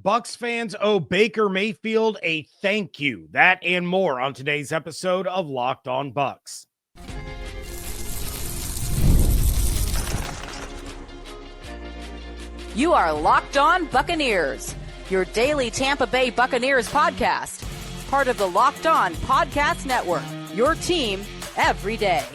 Bucs fans owe Baker Mayfield a thank you. That and more on today's episode of Locked On Bucs. You are Locked On Buccaneers, your daily Tampa Bay Buccaneers podcast. Part of the Locked On Podcast Network, your team every day.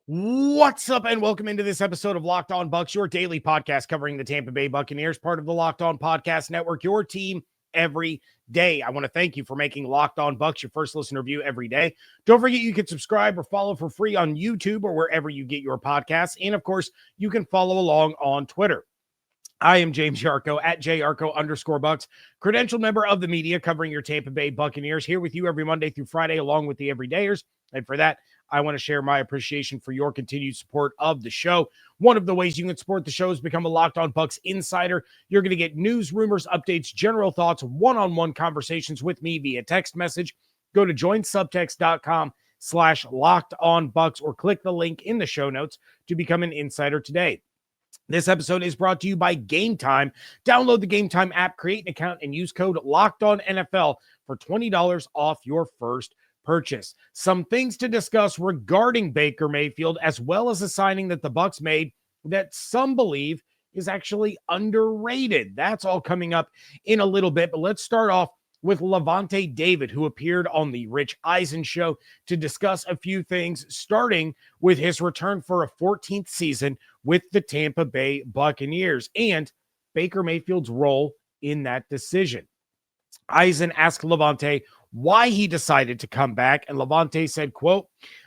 What's up, and welcome into this episode of Locked On Bucs, your daily podcast covering the Tampa Bay Buccaneers, part of the Locked On Podcast Network, your team every day. I want to thank you for making Locked On Bucs your first listen review every day. Don't forget you can subscribe or follow for free on YouTube or wherever you get your podcasts. And of course, you can follow along on Twitter. I am James Yarcho at JYarcho_Bucs, credentialed member of the media covering your Tampa Bay Buccaneers, here with you every Monday through Friday, along with the everydayers. And for that, I want to share my appreciation for your continued support of the show. One of the ways you can support the show is become a Locked On Bucs insider. You're going to get news, rumors, updates, general thoughts, one-on-one conversations with me via text message. Go to joinsubtext.com/LockedOnBucs or click the link in the show notes to become an insider today. This episode is brought to you by Game Time. Download the Game Time app, create an account, and use code LOCKEDONNFL for $20 off your first purchase. Some things to discuss regarding Baker Mayfield, as well as a signing that the Bucs made that some believe is actually underrated. That's all coming up in a little bit, but let's start off with Lavonte David, who appeared on the Rich Eisen show to discuss a few things, starting with his return for a 14th season with the Tampa Bay Buccaneers and Baker Mayfield's role in that decision. Eisen asked Lavonte why he decided to come back, and Lavonte said, quote,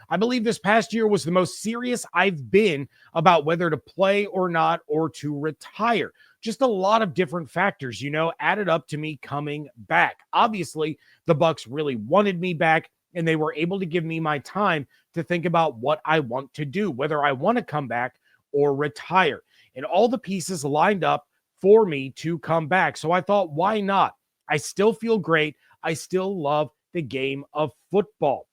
"I believe this past year was the most serious I've been about whether to play or not or to retire. Just a lot of different factors, added up to me coming back. Obviously, the Bucs really wanted me back, and they were able to give me my time to think about what I want to do, whether I want to come back or retire. And all the pieces lined up for me to come back. So I thought, why not? I still feel great. I still love the game of football."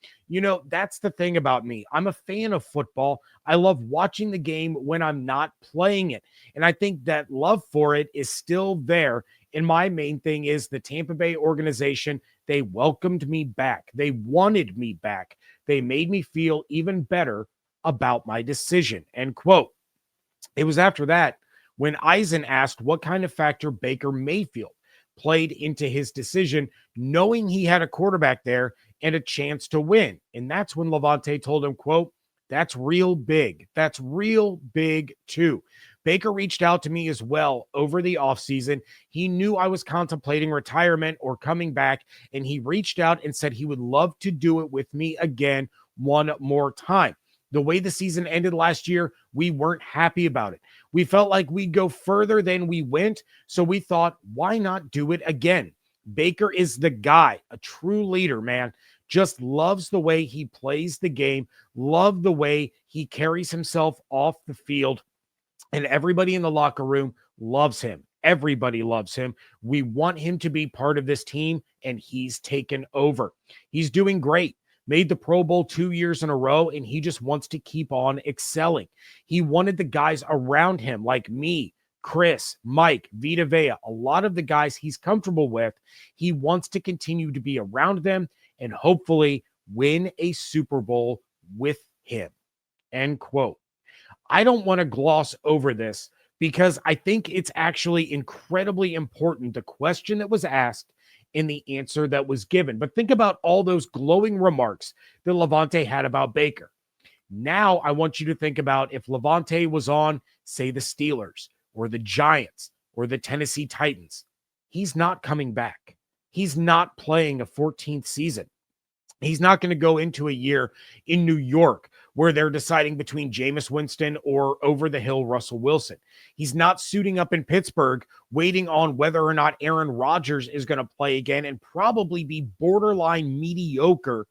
That's the thing about me. I'm a fan of football. I love watching the game when I'm not playing it. And I think that love for it is still there. And my main thing is the Tampa Bay organization. They welcomed me back. They wanted me back. They made me feel even better about my decision. End quote. It was after that when Eisen asked what kind of factor Baker Mayfield played into his decision, knowing he had a quarterback there and a chance to win. And that's when Lavonte told him, quote, "That's real big. That's real big too. Baker reached out to me as well over the offseason. He knew I was contemplating retirement or coming back, and he reached out and said he would love to do it with me again one more time. The way the season ended last year, we weren't happy about it. We felt like we'd go further than we went, so we thought, why not do it again? Baker is the guy, a true leader, man. Just loves the way he plays the game, love the way he carries himself off the field, and everybody in the locker room loves him. Everybody loves him. We want him to be part of this team, and he's taken over. He's doing great. Made the Pro Bowl 2 years in a row, and he just wants to keep on excelling. He wanted the guys around him like me, Chris, Mike, Vita Vea, a lot of the guys he's comfortable with. He wants to continue to be around them and hopefully win a Super Bowl with him." End quote. I don't want to gloss over this because I think it's actually incredibly important, the question that was asked in the answer that was given. But think about all those glowing remarks that Lavonte had about Baker. Now I want you to think about if Lavonte was on, say, the Steelers or the Giants or the Tennessee Titans. He's not coming back. He's not playing a 14th season. He's not going to go into a year in New York where they're deciding between Jameis Winston or over-the-hill Russell Wilson. He's not suiting up in Pittsburgh, waiting on whether or not Aaron Rodgers is going to play again and probably be borderline mediocre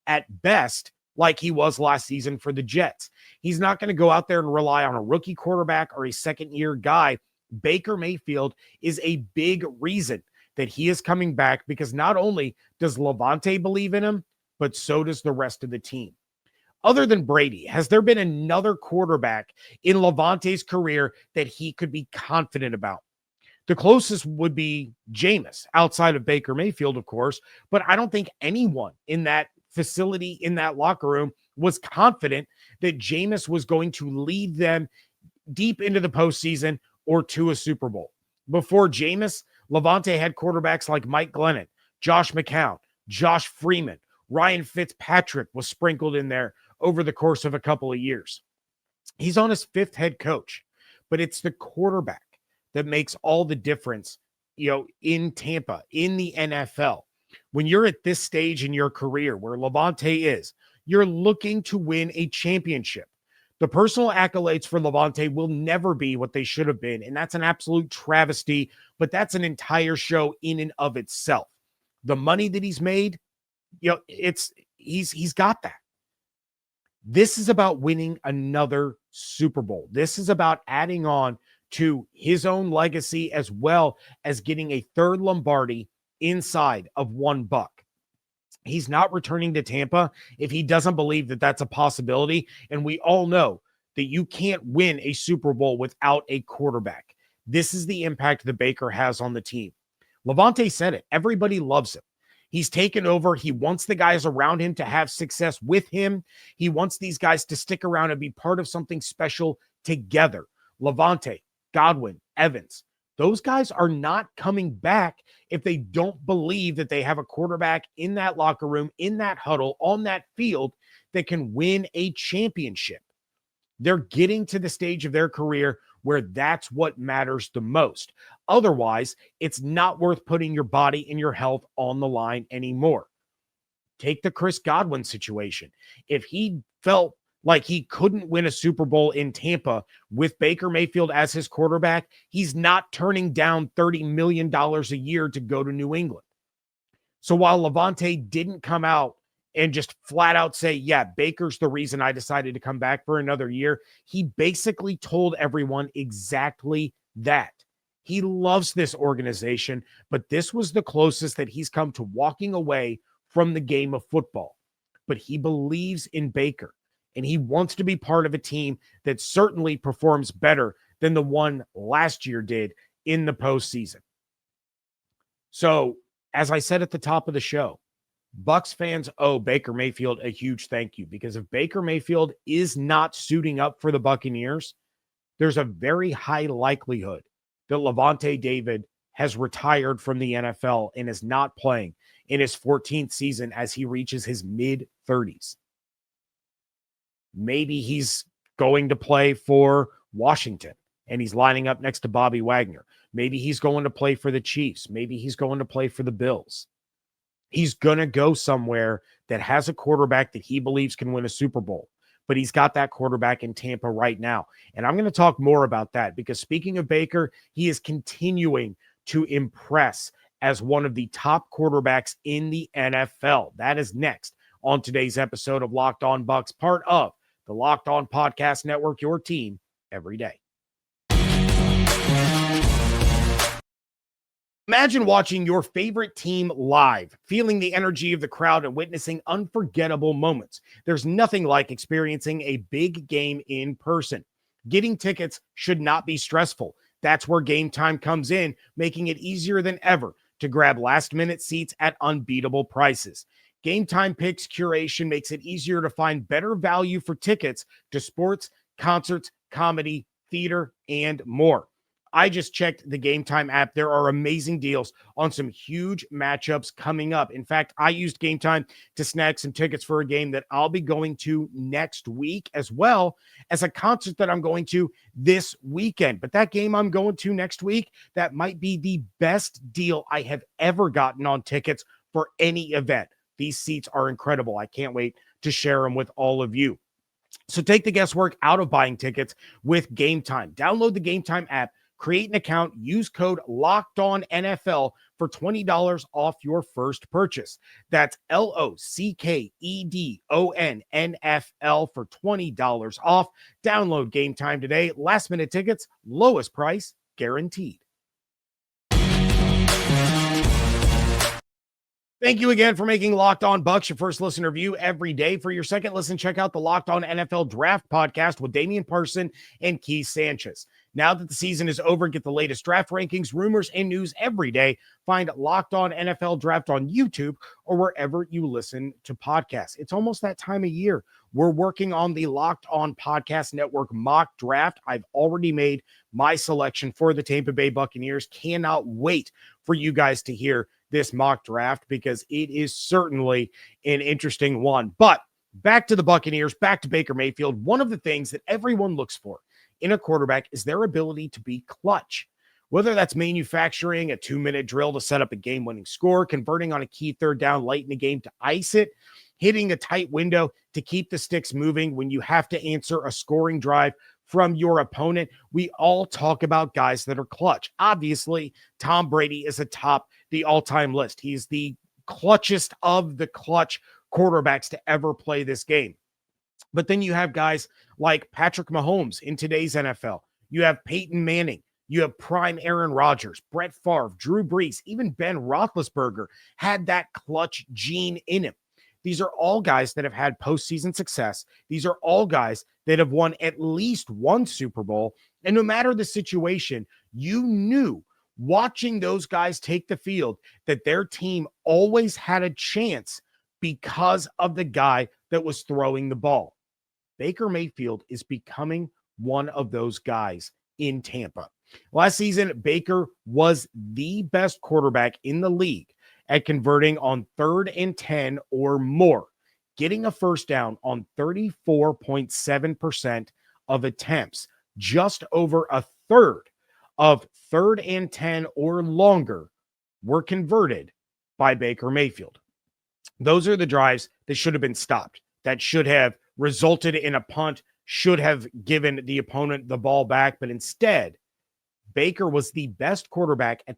at best like he was last season for the Jets. He's not going to go out there and rely on a rookie quarterback or a second-year guy. Baker Mayfield is a big reason that he is coming back because not only does Lavonte believe in him, but so does the rest of the team. Other than Brady, has there been another quarterback in Lavonte's career that he could be confident about? The closest would be Jameis, outside of Baker Mayfield, of course, but I don't think anyone in that facility, in that locker room, was confident that Jameis was going to lead them deep into the postseason or to a Super Bowl. Before Jameis, Lavonte had quarterbacks like Mike Glennon, Josh McCown, Josh Freeman, Ryan Fitzpatrick was sprinkled in there over the course of a couple of years. He's on his fifth head coach, but it's the quarterback that makes all the difference, in Tampa, in the NFL. When you're at this stage in your career where Lavonte is, you're looking to win a championship. The personal accolades for Lavonte will never be what they should have been, and that's an absolute travesty, but that's an entire show in and of itself. The money that he's made, he's got that. This is about winning another Super Bowl. This is about adding on to his own legacy as well as getting a third Lombardi inside of one buck. He's not returning to Tampa if he doesn't believe that that's a possibility. And we all know that you can't win a Super Bowl without a quarterback. This is the impact that Baker has on the team. Lavonte said it. Everybody loves him. He's taken over. He wants the guys around him to have success with him. He wants these guys to stick around and be part of something special together. Lavonte, Godwin, Evans, those guys are not coming back if they don't believe that they have a quarterback in that locker room, in that huddle, on that field that can win a championship. They're getting to the stage of their career where that's what matters the most. Otherwise, it's not worth putting your body and your health on the line anymore. Take the Chris Godwin situation. If he felt like he couldn't win a Super Bowl in Tampa with Baker Mayfield as his quarterback, he's not turning down $30 million a year to go to New England. So while Lavonte didn't come out and just flat out say, yeah, Baker's the reason I decided to come back for another year, he basically told everyone exactly that. He loves this organization, but this was the closest that he's come to walking away from the game of football. But he believes in Baker, and he wants to be part of a team that certainly performs better than the one last year did in the postseason. So, as I said at the top of the show, Bucs fans owe Baker Mayfield a huge thank you, because if Baker Mayfield is not suiting up for the Buccaneers, there's a very high likelihood that Lavonte David has retired from the NFL and is not playing in his 14th season as he reaches his mid-30s. Maybe he's going to play for Washington and he's lining up next to Bobby Wagner. Maybe he's going to play for the Chiefs. Maybe he's going to play for the Bills. He's going to go somewhere that has a quarterback that he believes can win a Super Bowl. But he's got that quarterback in Tampa right now. And I'm going to talk more about that because speaking of Baker, he is continuing to impress as one of the top quarterbacks in the NFL. That is next on today's episode of Locked On Bucs, part of the Locked On Podcast Network, your team every day. Imagine watching your favorite team live, feeling the energy of the crowd and witnessing unforgettable moments. There's nothing like experiencing a big game in person. Getting tickets should not be stressful. That's where Game Time comes in, making it easier than ever to grab last-minute seats at unbeatable prices. Game Time Picks curation makes it easier to find better value for tickets to sports, concerts, comedy, theater, and more. I just checked the Game Time app. There are amazing deals on some huge matchups coming up. In fact, I used Game Time to snag some tickets for a game that I'll be going to next week, as well as a concert that I'm going to this weekend. But that game I'm going to next week, that might be the best deal I have ever gotten on tickets for any event. These seats are incredible. I can't wait to share them with all of you. So take the guesswork out of buying tickets with Game Time. Download the Game Time app, create an account, use code LOCKEDONNFL for $20 off your first purchase. That's LOCKEDONNFL for $20 off. Download Game Time today. Last minute tickets, lowest price guaranteed. Thank you again for making Locked On Bucs your first listen review every day. For your second listen, check out the Locked On NFL Draft podcast with Damian Parson and Keith Sanchez. Now that the season is over, get the latest draft rankings, rumors, and news every day. Find Locked On NFL Draft on YouTube or wherever you listen to podcasts. It's almost that time of year. We're working on the Locked On Podcast Network mock draft. I've already made my selection for the Tampa Bay Buccaneers. Cannot wait for you guys to hear this mock draft because it is certainly an interesting one. But back to the Buccaneers, back to Baker Mayfield. One of the things that everyone looks for in a quarterback is their ability to be clutch. Whether that's manufacturing a 2-minute drill to set up a game-winning score, converting on a key third down late in the game to ice it, hitting a tight window to keep the sticks moving when you have to answer a scoring drive from your opponent. We all talk about guys that are clutch. Obviously, Tom Brady is atop the all-time list. He's the clutchest of the clutch quarterbacks to ever play this game. But then you have guys like Patrick Mahomes in today's NFL. You have Peyton Manning. You have prime Aaron Rodgers, Brett Favre, Drew Brees, even Ben Roethlisberger had that clutch gene in him. These are all guys that have had postseason success. These are all guys that have won at least one Super Bowl. And no matter the situation, you knew watching those guys take the field that their team always had a chance because of the guy that was throwing the ball. Baker Mayfield is becoming one of those guys in Tampa. Last season, Baker was the best quarterback in the league at converting on 3rd and 10 or more, getting a first down on 34.7% of attempts. Just over a third of 3rd and 10 or longer were converted by Baker Mayfield. Those are the drives that should have been stopped, that should have resulted in a punt, should have given the opponent the ball back, but instead, Baker was the best quarterback in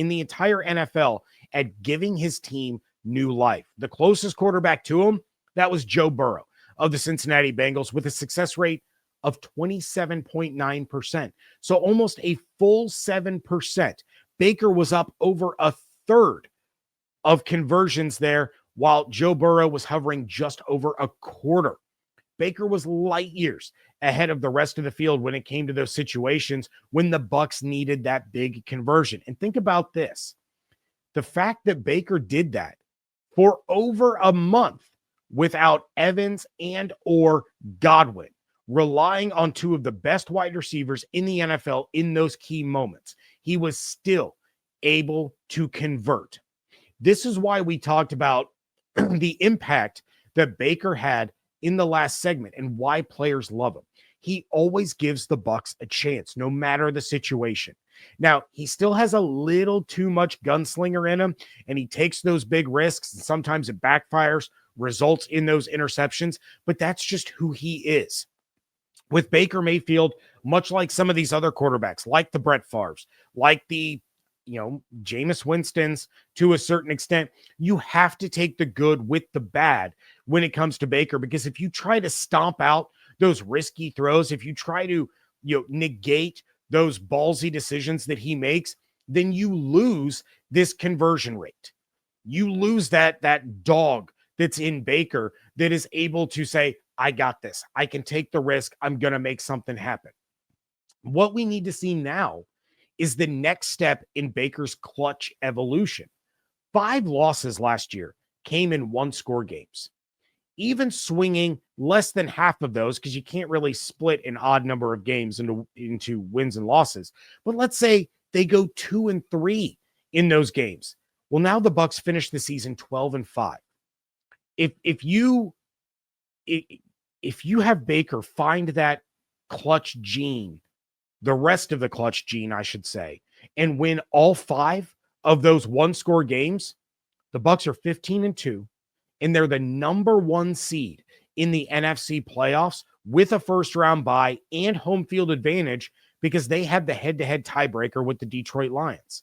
the entire NFL at giving his team new life. The closest quarterback to him, that was Joe Burrow of the Cincinnati Bengals with a success rate of 27.9%. So almost a full 7%. Baker was up over a third of conversions there, while Joe Burrow was hovering just over a quarter. Baker was light years ahead of the rest of the field when it came to those situations when the Bucs needed that big conversion. And think about this. The fact that Baker did that for over a month without Evans and or Godwin, relying on two of the best wide receivers in the NFL in those key moments, he was still able to convert. This is why we talked about the impact that Baker had in the last segment and why players love him. He always gives the Bucs a chance, no matter the situation. Now, he still has a little too much gunslinger in him, and he takes those big risks, and sometimes it backfires, results in those interceptions, but that's just who he is. With Baker Mayfield, much like some of these other quarterbacks, like the Brett Favres, like the Jameis Winston's to a certain extent, you have to take the good with the bad when it comes to Baker, because if you try to stomp out those risky throws, if you try to negate those ballsy decisions that he makes, then you lose this conversion rate. You lose that dog that's in Baker that is able to say, I got this. I can take the risk. I'm going to make something happen. What we need to see now is the next step in Baker's clutch evolution. 5 losses last year came in 1-score games. Even swinging less than half of those, because you can't really split an odd number of games into wins and losses. But let's say they go 2-3 in those games. Well, now the Bucs finish the season 12-5. If you have Baker find that clutch gene, the rest of the clutch gene, I should say, and win all 5 of those 1-score games, the Bucs are 15-2, and they're the number 1 seed in the NFC playoffs with a first-round bye and home field advantage because they have the head-to-head tiebreaker with the Detroit Lions.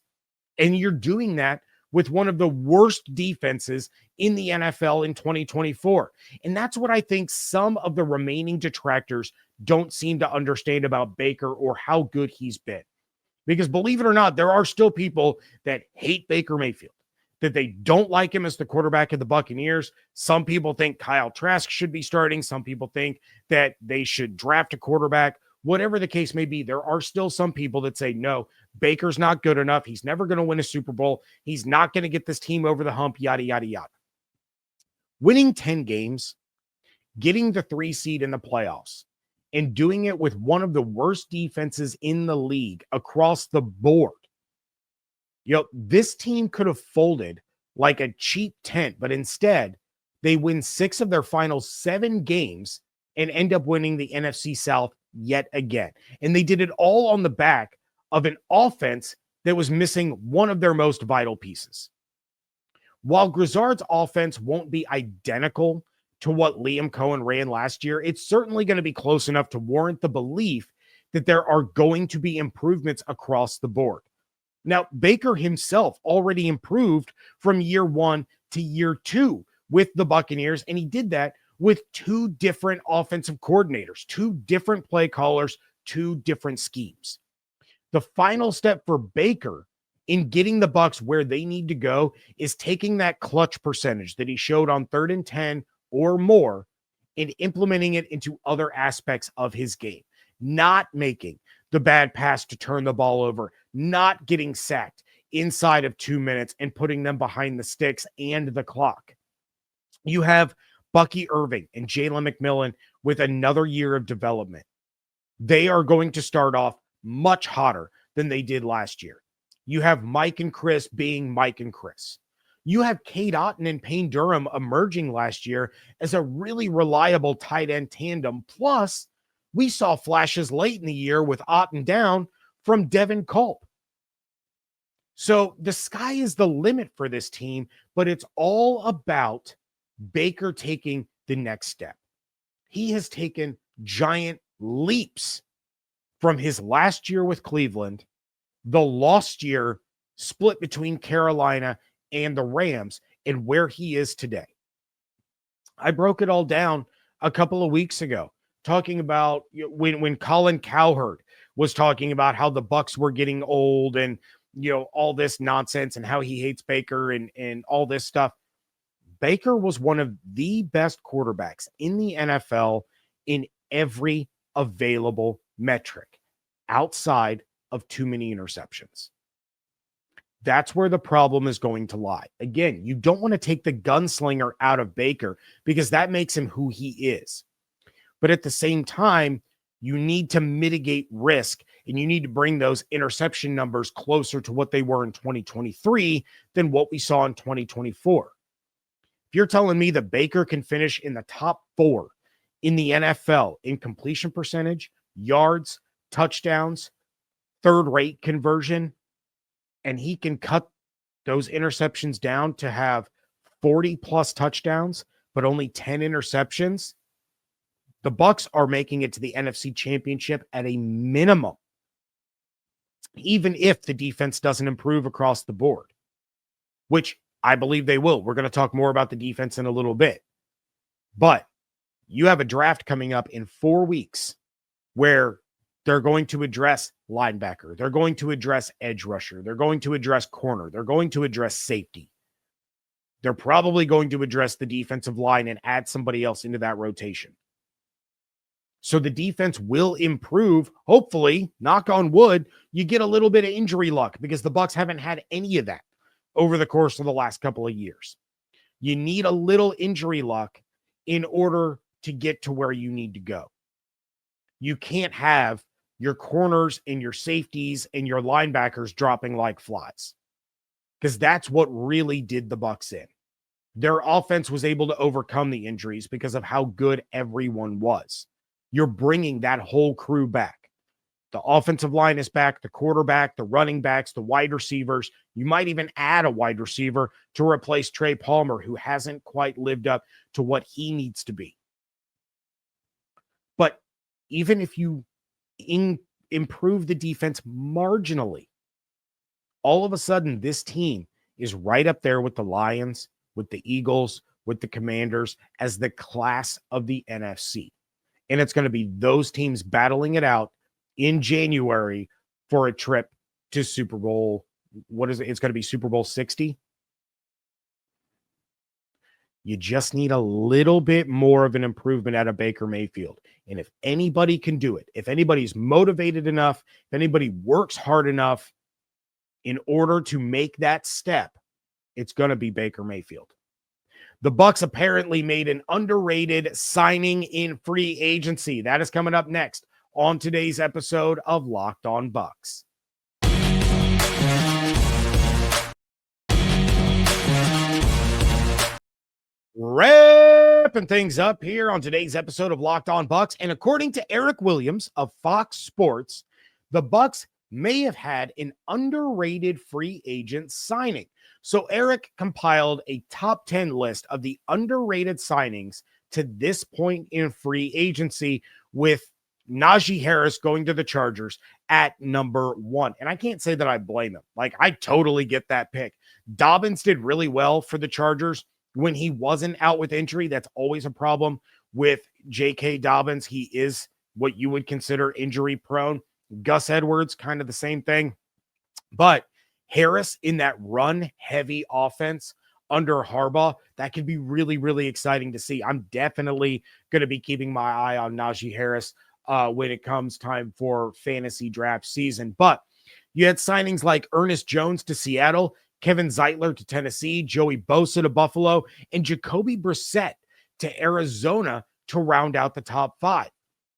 And you're doing that with one of the worst defenses in the NFL in 2024. And that's what I think some of the remaining detractors don't seem to understand about Baker or how good he's been. Because believe it or not, there are still people that hate Baker Mayfield, that they don't like him as the quarterback of the Buccaneers. Some people think Kyle Trask should be starting. Some people think that they should draft a quarterback. Whatever the case may be, there are still some people that say, no, Baker's not good enough. He's never going to win a Super Bowl. He's not going to get this team over the hump, yada, yada, yada. Winning 10 games, getting the 3 seed in the playoffs, and doing it with one of the worst defenses in the league across the board. This team could have folded like a cheap tent, but instead they win 6 of their final 7 games and end up winning the NFC South yet again. And they did it all on the back of an offense that was missing one of their most vital pieces. While Grizzard's offense won't be identical to what Liam Cohen ran last year, it's certainly going to be close enough to warrant the belief that there are going to be improvements across the board. Now, Baker himself already improved from year 1 to year 2 with the Buccaneers, and he did that with 2 different offensive coordinators, 2 different play callers, 2 different schemes. The final step for Baker in getting the Bucs where they need to go is taking that clutch percentage that he showed on 3rd and 10 or more and implementing it into other aspects of his game, not making the bad pass to turn the ball over, not getting sacked inside of 2 minutes and putting them behind the sticks and the clock. You have Bucky Irving and Jalen McMillan with another year of development. They are going to start off much hotter than they did last year. You have Mike and Chris being Mike and Chris. You have Cade Otton and Payne Durham emerging last year as a really reliable tight end tandem. Plus, we saw flashes late in the year with Otton down from Devin Culp. So the sky is the limit for this team, but it's all about Baker taking the next step. He has taken giant leaps from his last year with Cleveland, the lost year split between Carolina and the Rams, and where he is today. I broke it all down a couple of weeks ago, talking about when Colin Cowherd was talking about how the Bucs were getting old and, all this nonsense and how he hates Baker and all this stuff. Baker was one of the best quarterbacks in the NFL in every available metric outside of too many interceptions. That's where the problem is going to lie. Again, you don't want to take the gunslinger out of Baker because that makes him who he is. But at the same time, you need to mitigate risk and you need to bring those interception numbers closer to what they were in 2023 than what we saw in 2024. If you're telling me that Baker can finish in the top 4 in the NFL in completion percentage, yards, touchdowns, third-rate conversion, and he can cut those interceptions down to have 40-plus touchdowns, but only 10 interceptions, the Bucs are making it to the NFC Championship at a minimum, even if the defense doesn't improve across the board, which I believe they will. We're going to talk more about the defense in a little bit. But you have a draft coming up in 4 weeks where they're going to address linebacker. They're going to address edge rusher. They're going to address corner. They're going to address safety. They're probably going to address the defensive line and add somebody else into that rotation. So the defense will improve. Hopefully, knock on wood, you get a little bit of injury luck because the Bucs haven't had any of that over the course of the last couple of years. You need a little injury luck in order to get to where you need to go. You can't have your corners and your safeties and your linebackers dropping like flies, because that's what really did the Bucs in. Their offense was able to overcome the injuries because of how good everyone was. You're bringing that whole crew back. The offensive line is back, the quarterback, the running backs, the wide receivers. You might even add a wide receiver to replace Trey Palmer, who hasn't quite lived up to what he needs to be. But even if you improve the defense marginally, all of a sudden this team is right up there with the Lions, with the Eagles, with the Commanders as the class of the NFC. And it's going to be those teams battling it out in January for a trip to Super Bowl. What is it? It's going to be Super Bowl 60. You just need a little bit more of an improvement out of Baker Mayfield. And if anybody can do it, if anybody's motivated enough, if anybody works hard enough in order to make that step, it's going to be Baker Mayfield. The Bucs apparently made an underrated signing in free agency. That is coming up next on today's episode of Locked On Bucs. Wrapping things up here on today's episode of Locked On Bucs. And according to Eric Williams of Fox Sports, the Bucs may have had an underrated free agent signing. So Eric compiled a top 10 list of the underrated signings to this point in free agency, with Najee Harris going to the Chargers at number 1. And I can't say that I blame him. Like, I totally get that pick. Dobbins did really well for the Chargers when he wasn't out with injury. That's always a problem with J.K. Dobbins. He is what you would consider injury prone. Gus Edwards, kind of the same thing. But Harris in that run-heavy offense under Harbaugh, that could be really, really exciting to see. I'm definitely going to be keeping my eye on Najee Harris when it comes time for fantasy draft season. But you had signings like Ernest Jones to Seattle, Kevin Zeitler to Tennessee, Joey Bosa to Buffalo, and Jacoby Brissett to Arizona to round out the top 5.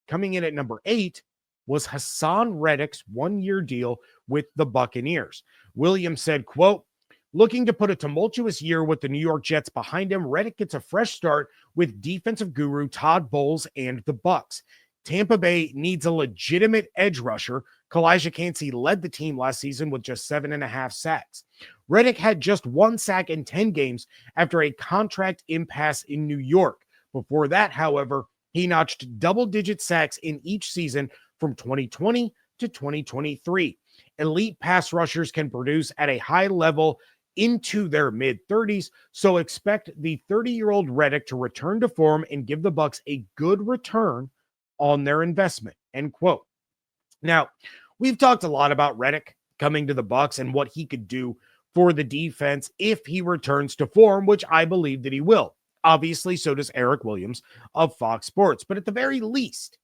Coming in at number 8 was Haason Reddick's one-year deal with the Buccaneers. Williams said, quote, "Looking to put a tumultuous year with the New York Jets behind him, Reddick gets a fresh start with defensive guru Todd Bowles and the Bucs. Tampa Bay needs a legitimate edge rusher. Kalijah Kancey led the team last season with just 7.5 sacks. Reddick had just 1 sack in 10 games after a contract impasse in New York. Before that, however, he notched double-digit sacks in each season from 2020 to 2023. Elite pass rushers can produce at a high level into their mid-30s, so expect the 30-year-old Reddick to return to form and give the Bucs a good return on their investment," end quote. Now, we've talked a lot about Reddick coming to the Bucs and what he could do for the defense if he returns to form, which I believe that he will. Obviously, so does Eric Williams of Fox Sports. But at the very least,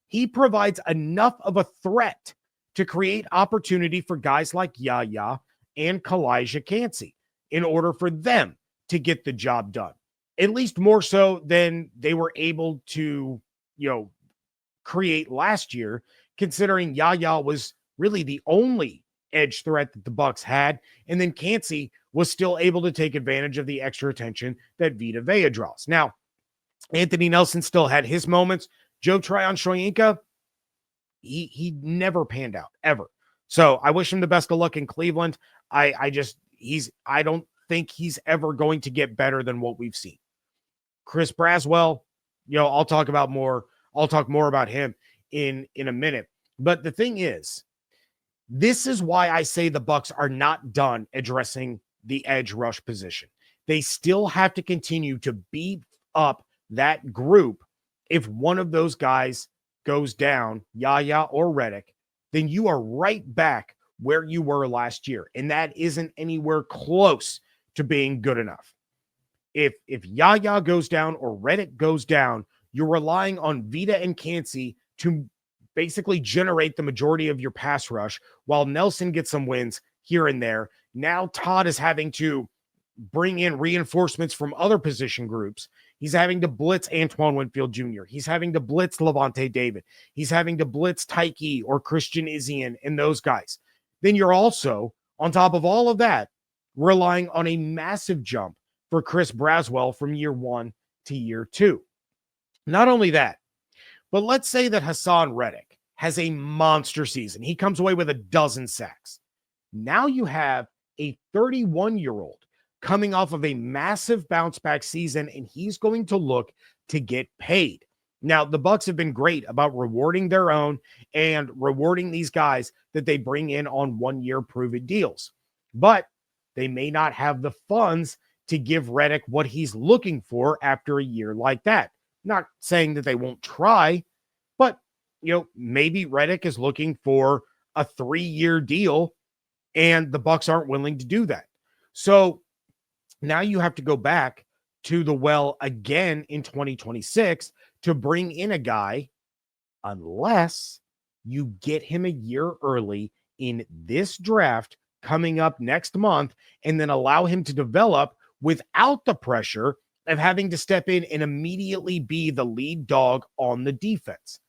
he provides enough of a threat to create opportunity for guys like Yaya and Kalijah Kancey in order for them to get the job done. At least more so than they were able to, create last year, considering Yaya was really the only edge threat that the Bucs had, and then Kancey was still able to take advantage of the extra attention that Vita Vea draws. Now, Anthony Nelson still had his moments. Joe Tryon-Shoyinka, he never panned out, ever. So I wish him the best of luck in Cleveland. I don't think he's ever going to get better than what we've seen. Chris Braswell, I'll talk more about him in a minute. But the thing is, this is why I say the Bucs are not done addressing the edge rush position. They still have to continue to beef up that group. If one of those guys goes down, Yaya or Reddick, then you are right back where you were last year. And that isn't anywhere close to being good enough. If Yaya goes down or Reddick goes down, you're relying on Vita and Kancey to basically generate the majority of your pass rush, while Nelson gets some wins here and there. Now Todd is having to bring in reinforcements from other position groups. He's having to blitz Antoine Winfield Jr. He's having to blitz Lavonte David. He's having to blitz Tyke or Christian Izien and those guys. Then you're also, on top of all of that, relying on a massive jump for Chris Braswell from year 1 to year 2. Not only that, but let's say that Haason Reddick has a monster season. He comes away with 12 sacks. Now you have a 31-year-old coming off of a massive bounce back season, and he's going to look to get paid. Now, the Bucs have been great about rewarding their own and rewarding these guys that they bring in on one-year prove-it deals. But they may not have the funds to give Reddick what he's looking for after a year like that. Not saying that they won't try, but, maybe Reddick is looking for a 3-year deal and the Bucs aren't willing to do that. So now you have to go back to the well again in 2026 to bring in a guy unless you get him a year early in this draft coming up next month and then allow him to develop without the pressure of having to step in and immediately be the lead dog on the defense.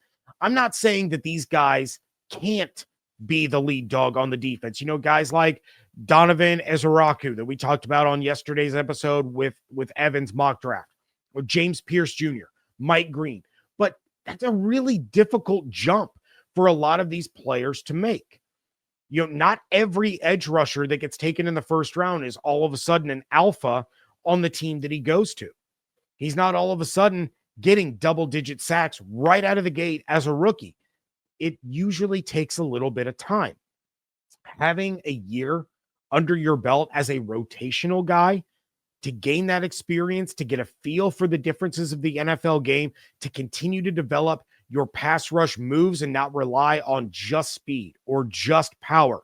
I'm not saying that these guys can't be the lead dog on the defense. You know, guys like Donovan Ezeraku that we talked about on yesterday's episode with Evan's mock draft, or James Pierce Jr., Mike Green. But that's a really difficult jump for a lot of these players to make. You know, not every edge rusher that gets taken in the first round is all of a sudden an alpha on the team that he goes to. He's not all of a sudden getting double-digit sacks right out of the gate as a rookie. It usually takes a little bit of time. Having a year under your belt as a rotational guy to gain that experience, to get a feel for the differences of the NFL game, to continue to develop your pass rush moves and not rely on just speed or just power.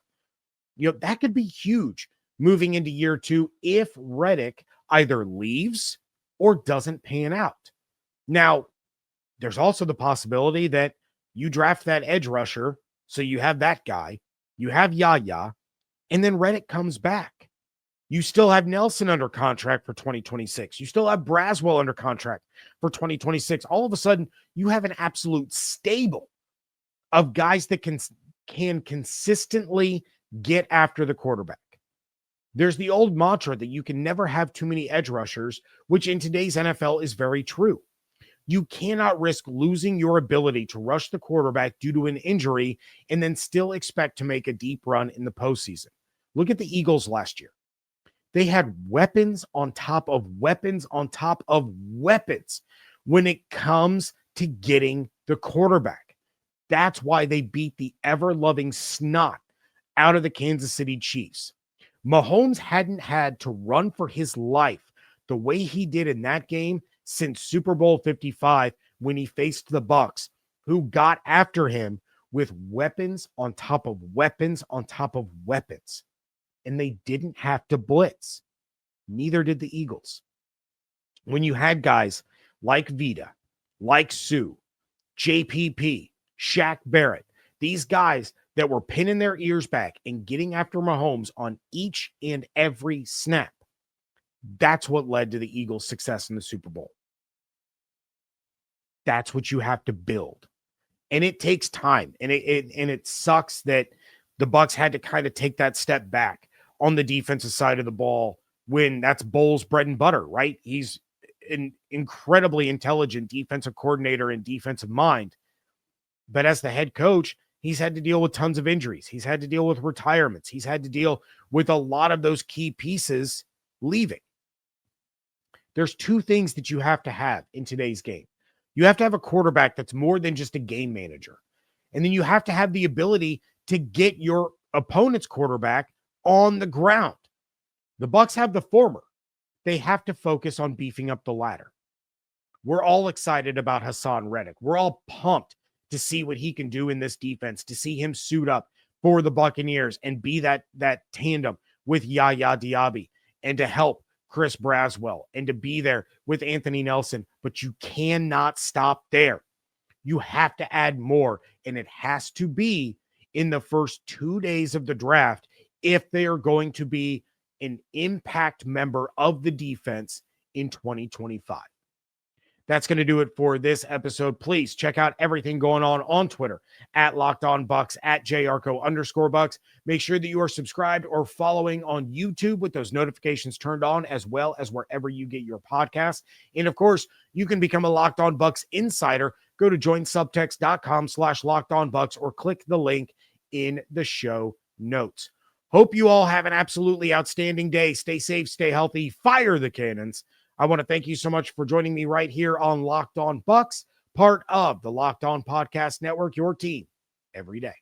You know, that could be huge moving into year two if Reddick either leaves or doesn't pan out. Now, there's also the possibility that you draft that edge rusher, so you have that guy, you have Yaya, and then Reddick comes back. You still have Nelson under contract for 2026. You still have Braswell under contract for 2026. All of a sudden, you have an absolute stable of guys that can consistently get after the quarterback. There's the old mantra that you can never have too many edge rushers, which in today's NFL is very true. You cannot risk losing your ability to rush the quarterback due to an injury and then still expect to make a deep run in the postseason. Look at the Eagles last year. They had weapons on top of weapons on top of weapons when it comes to getting the quarterback. That's why they beat the ever-loving snot out of the Kansas City Chiefs. Mahomes hadn't had to run for his life the way he did in that game since Super Bowl 55 when he faced the Bucs, who got after him with weapons on top of weapons on top of weapons. And they didn't have to blitz. Neither did the Eagles. When you had guys like Vita, like Sue, JPP, Shaq Barrett, these guys that were pinning their ears back and getting after Mahomes on each and every snap, that's what led to the Eagles' success in the Super Bowl. That's what you have to build. And it takes time. And it sucks that the Bucs had to kind of take that step back on the defensive side of the ball when that's Bowles' bread and butter, right? He's an incredibly intelligent defensive coordinator and defensive mind. But as the head coach, he's had to deal with tons of injuries. He's had to deal with retirements. He's had to deal with a lot of those key pieces leaving. There's two things that you have to have in today's game. You have to have a quarterback that's more than just a game manager. And then you have to have the ability to get your opponent's quarterback on the ground. The Bucs have the former. They have to focus on beefing up the latter. We're all excited about Haason Reddick. We're all pumped to see what he can do in this defense, to see him suit up for the Buccaneers and be that tandem with Yaya Diaby and to help Chris Braswell and to be there with Anthony Nelson. But you cannot stop there. You have to add more, and it has to be in the first 2 days of the draft if they are going to be an impact member of the defense in 2025. That's going to do it for this episode. Please check out everything going on Twitter at Locked On Bucs, at @JYarcho_Bucs. Make sure that you are subscribed or following on YouTube with those notifications turned on, as well as wherever you get your podcasts. And of course, you can become a Locked On Bucs insider. Go to joinsubtext.com/LockedOnBucs or click the link in the show notes. Hope you all have an absolutely outstanding day. Stay safe, stay healthy, fire the cannons. I want to thank you so much for joining me right here on Locked On Bucs, part of the Locked On Podcast Network, your team every day.